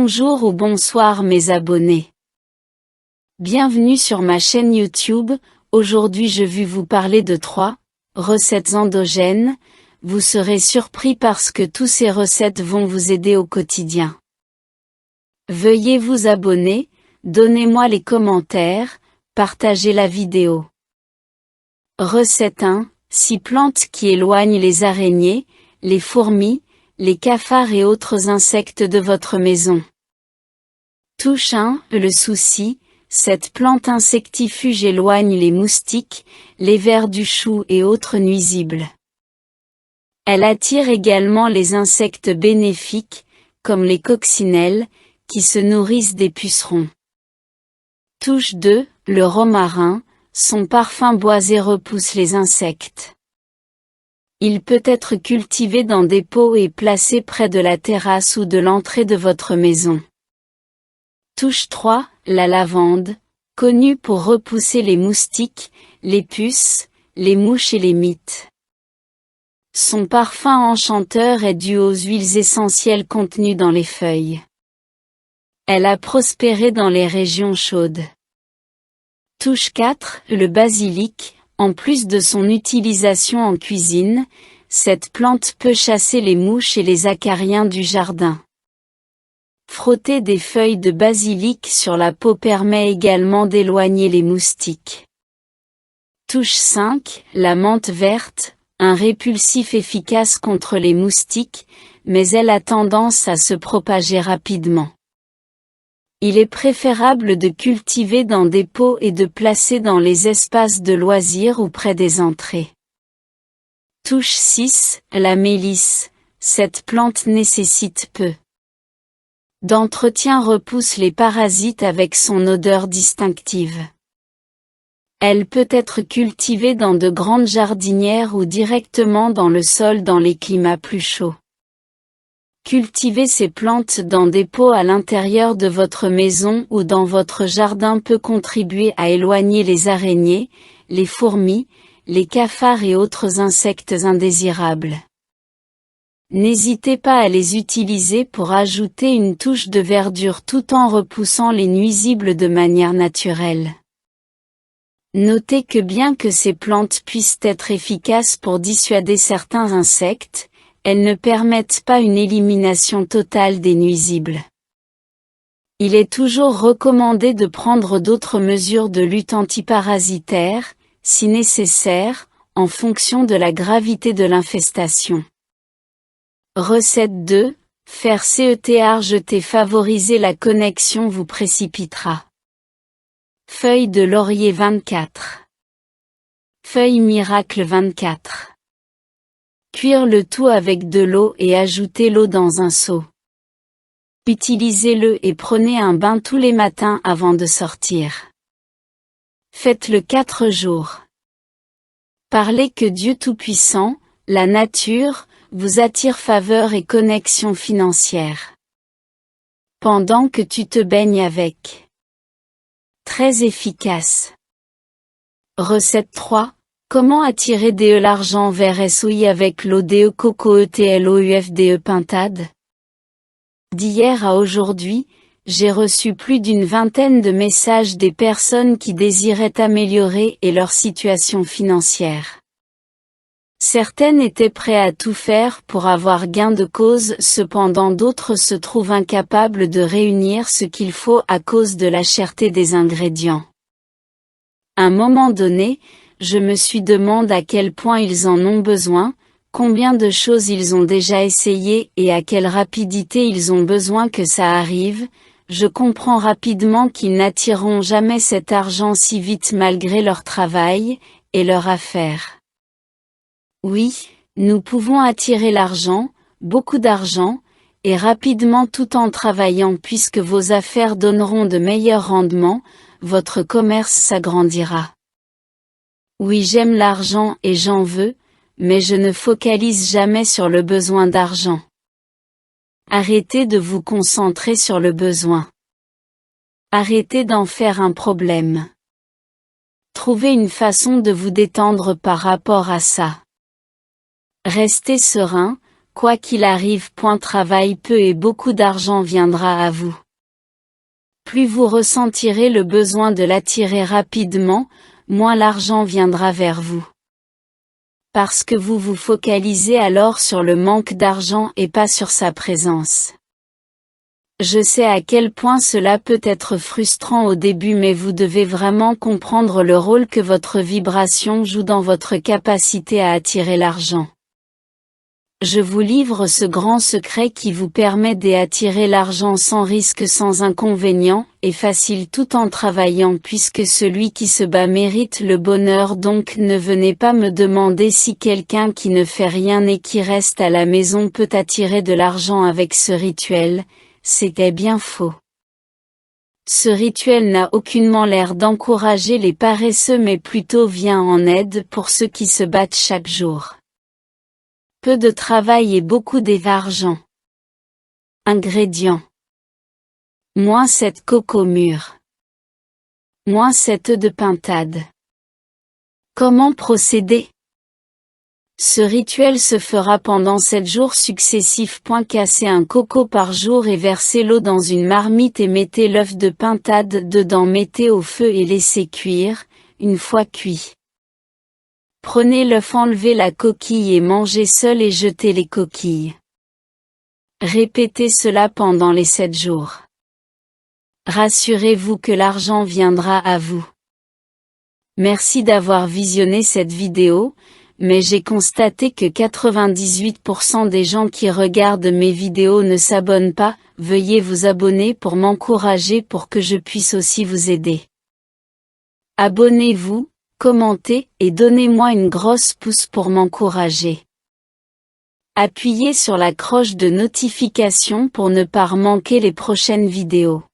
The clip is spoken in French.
Bonjour ou bonsoir mes abonnés. Bienvenue sur ma chaîne YouTube. Aujourd'hui je vais vous parler de 3 recettes endogènes. Vous serez surpris parce que toutes ces recettes vont vous aider au quotidien. Veuillez vous abonner, donnez-moi les commentaires, partagez la vidéo. Recette 1. 6 plantes qui éloignent les araignées, les fourmis, les cafards et autres insectes de votre maison. Touche 1. Le souci. Cette plante insectifuge éloigne les moustiques, les vers du chou et autres nuisibles. Elle attire également les insectes bénéfiques, comme les coccinelles, qui se nourrissent des pucerons. Touche 2. Le romarin. Son parfum boisé repousse les insectes. Il peut être cultivé dans des pots et placé près de la terrasse ou de l'entrée de votre maison. Touche 3. La lavande, connue pour repousser les moustiques, les puces, les mouches et les mites. Son parfum enchanteur est dû aux huiles essentielles contenues dans les feuilles. Elle a prospéré dans les régions chaudes. Touche 4. Le basilic. En plus de son utilisation en cuisine, cette plante peut chasser les mouches et les acariens du jardin. Frotter des feuilles de basilic sur la peau permet également d'éloigner les moustiques. Touche 5. La menthe verte, un répulsif efficace contre les moustiques, mais elle a tendance à se propager rapidement. Il est préférable de cultiver dans des pots et de placer dans les espaces de loisirs ou près des entrées. Touche 6. La mélisse. Cette plante nécessite peu d'entretien, repousse les parasites avec son odeur distinctive. Elle peut être cultivée dans de grandes jardinières ou directement dans le sol dans les climats plus chauds. Cultiver ces plantes dans des pots à l'intérieur de votre maison ou dans votre jardin peut contribuer à éloigner les araignées, les fourmis, les cafards et autres insectes indésirables. N'hésitez pas à les utiliser pour ajouter une touche de verdure tout en repoussant les nuisibles de manière naturelle. Notez que bien que ces plantes puissent être efficaces pour dissuader certains insectes, elles ne permettent pas une élimination totale des nuisibles. Il est toujours recommandé de prendre d'autres mesures de lutte antiparasitaire, si nécessaire, en fonction de la gravité de l'infestation. Recette 2. Faire jeter favoriser la connexion vous précipitera. Feuille de laurier 24. Feuille miracle 24. Cuire le tout avec de l'eau et ajouter l'eau dans un seau. Utilisez-le et prenez un bain tous les matins avant de sortir. Faites-le 4 jours. Parlez que Dieu Tout-Puissant, la nature, vous attire faveur et connexion financière. Pendant que tu te baignes avec. Très efficace. Recette 3. Comment attirer l'argent vers SOI avec l'ODE Coco ETLOUFDE Pintade? D'hier à aujourd'hui, j'ai reçu plus d'une vingtaine de messages des personnes qui désiraient améliorer leur situation financière. Certaines étaient prêtes à tout faire pour avoir gain de cause, cependant d'autres se trouvent incapables de réunir ce qu'il faut à cause de la cherté des ingrédients. À un moment donné, je me suis demandé à quel point ils en ont besoin, combien de choses ils ont déjà essayé et à quelle rapidité ils ont besoin que ça arrive. Je comprends rapidement qu'ils n'attireront jamais cet argent si vite malgré leur travail et leur affaire. Oui, nous pouvons attirer l'argent, beaucoup d'argent, et rapidement tout en travaillant puisque vos affaires donneront de meilleurs rendements, votre commerce s'agrandira. Oui, j'aime l'argent et j'en veux, mais je ne focalise jamais sur le besoin d'argent. Arrêtez de vous concentrer sur le besoin. Arrêtez d'en faire un problème. Trouvez une façon de vous détendre par rapport à ça. Restez serein, Quoi qu'il arrive, travail peu et beaucoup d'argent viendra à vous. Plus vous ressentirez le besoin de l'attirer rapidement, moins l'argent viendra vers vous. Parce que vous vous focalisez alors sur le manque d'argent et pas sur sa présence. Je sais à quel point cela peut être frustrant au début, mais vous devez vraiment comprendre le rôle que votre vibration joue dans votre capacité à attirer l'argent. Je vous livre ce grand secret qui vous permet d'attirer l'argent sans risque, sans inconvénient, et facile tout en travaillant, puisque celui qui se bat mérite le bonheur. Donc ne venez pas me demander si quelqu'un qui ne fait rien et qui reste à la maison peut attirer de l'argent avec ce rituel, c'était bien faux. Ce rituel n'a aucunement l'air d'encourager les paresseux, mais plutôt vient en aide pour ceux qui se battent chaque jour. Peu de travail et beaucoup d'argent. Ingrédients. -7 coco mûr. -7 œufs de pintade. Comment procéder? Ce rituel se fera pendant 7 jours successifs. Cassez un coco par jour et versez l'eau dans une marmite et mettez l'œuf de pintade dedans. Mettez au feu et laissez cuire, une fois cuit. Prenez l'œuf, enlevez la coquille et mangez seul et jetez les coquilles. Répétez cela pendant les 7 jours. Rassurez-vous que l'argent viendra à vous. Merci d'avoir visionné cette vidéo, mais j'ai constaté que 98% des gens qui regardent mes vidéos ne s'abonnent pas. Veuillez vous abonner pour m'encourager pour que je puisse aussi vous aider. Abonnez-vous, commentez et donnez-moi une grosse pouce pour m'encourager. Appuyez sur la cloche de notification pour ne pas manquer les prochaines vidéos.